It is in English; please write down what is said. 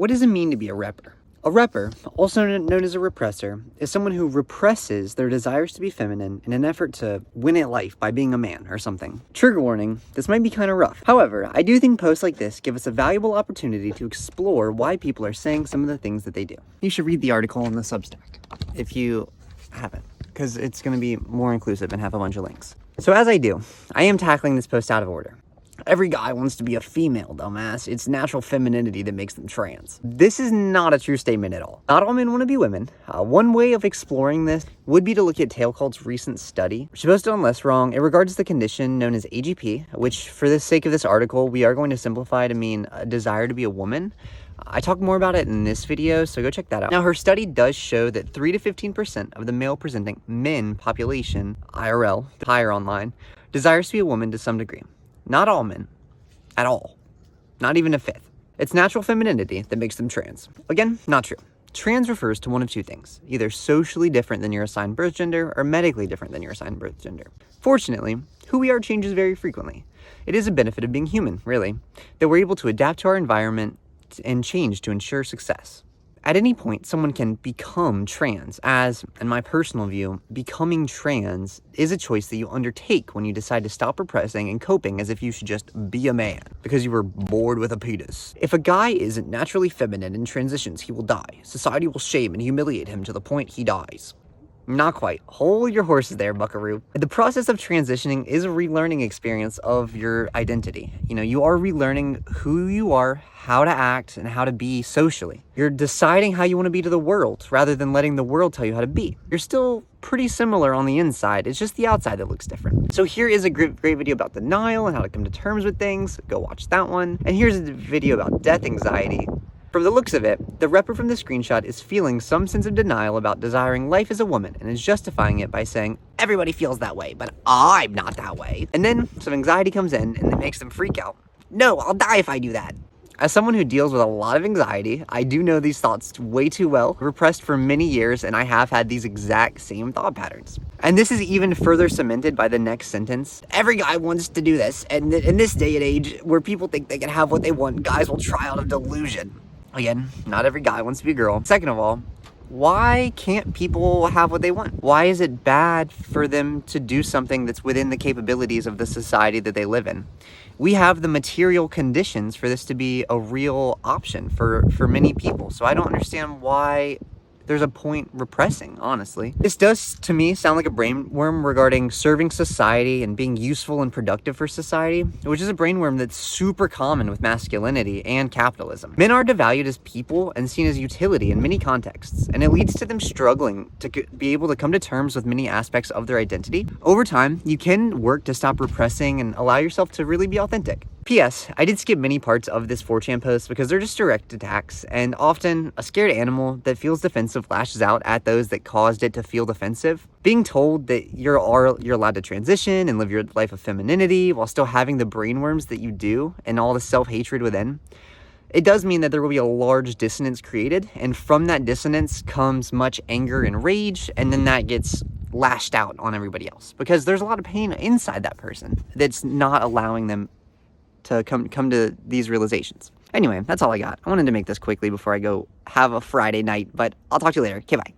What does it mean to be a repper? A repper, also known as a repressor, is someone who represses their desires to be feminine in an effort to win at life by being a man or something. Trigger warning, this might be kind of rough. However, I do think posts like this give us a valuable opportunity to explore why people are saying some of the things that they do. You should read the article on the Substack if you haven't, because it's going to be more inclusive and have a bunch of links. So as I do, I am tackling this post out of order. Every guy wants to be a female, dumbass. It's natural femininity that makes them trans. This is not a true statement at all. Not all men want to be women. One way of exploring this would be to look at Tailcult's recent study. She posted on Less Wrong. It regards the condition known as AGP, which for the sake of this article, we are going to simplify to mean a desire to be a woman. I talk more about it in this video, so go check that out. Now, her study does show that 3 to 15% of the male-presenting men population, IRL, higher online, desires to be a woman to some degree. Not all men. At all. Not even a fifth. It's natural femininity that makes them trans. Again, not true. Trans refers to one of two things, either socially different than your assigned birth gender or medically different than your assigned birth gender. Fortunately, who we are changes very frequently. It is a benefit of being human, really, that we're able to adapt to our environment and change to ensure success. At any point, someone can become trans, as, in my personal view, becoming trans is a choice that you undertake when you decide to stop repressing and coping as if you should just be a man, because you were bored with a penis. If a guy isn't naturally feminine and transitions, he will die. Society will shame and humiliate him to the point he dies. Not quite. Hold your horses there, buckaroo. The process of transitioning is a relearning experience of your identity. You are relearning who you are, how to act, and how to be socially. You're deciding how you want to be to the world, rather than letting the world tell you how to be. You're still pretty similar on the inside, it's just the outside that looks different. So here is a great video about denial and how to come to terms with things. Go watch that one. And here's a video about death anxiety. From the looks of it, the repper from the screenshot is feeling some sense of denial about desiring life as a woman and is justifying it by saying, everybody feels that way, but I'm not that way. And then some anxiety comes in and it makes them freak out. No, I'll die if I do that. As someone who deals with a lot of anxiety, I do know these thoughts way too well, repressed for many years, and I have had these exact same thought patterns. And this is even further cemented by the next sentence. Every guy wants to do this, and in this day and age, where people think they can have what they want, guys will try out of delusion. Again, not every guy wants to be a girl. Second of all, why can't people have what they want? Why is it bad for them to do something that's within the capabilities of the society that they live in? We have the material conditions for this to be a real option for many people. So I don't understand why there's a point repressing, honestly. This does, to me, sound like a brainworm regarding serving society and being useful and productive for society, which is a brainworm that's super common with masculinity and capitalism. Men are devalued as people and seen as utility in many contexts, and it leads to them struggling to be able to come to terms with many aspects of their identity. Over time, you can work to stop repressing and allow yourself to really be authentic. P.S. I did skip many parts of this 4chan post because they're just direct attacks, and often a scared animal that feels defensive lashes out at those that caused it to feel defensive. Being told that you're allowed to transition and live your life of femininity while still having the brainworms that you do and all the self-hatred within, it does mean that there will be a large dissonance created, and from that dissonance comes much anger and rage, and then that gets lashed out on everybody else because there's a lot of pain inside that person that's not allowing them to come to these realizations. Anyway, that's all I got. I wanted to make this quickly before I go have a Friday night, but I'll talk to you later. Okay, bye.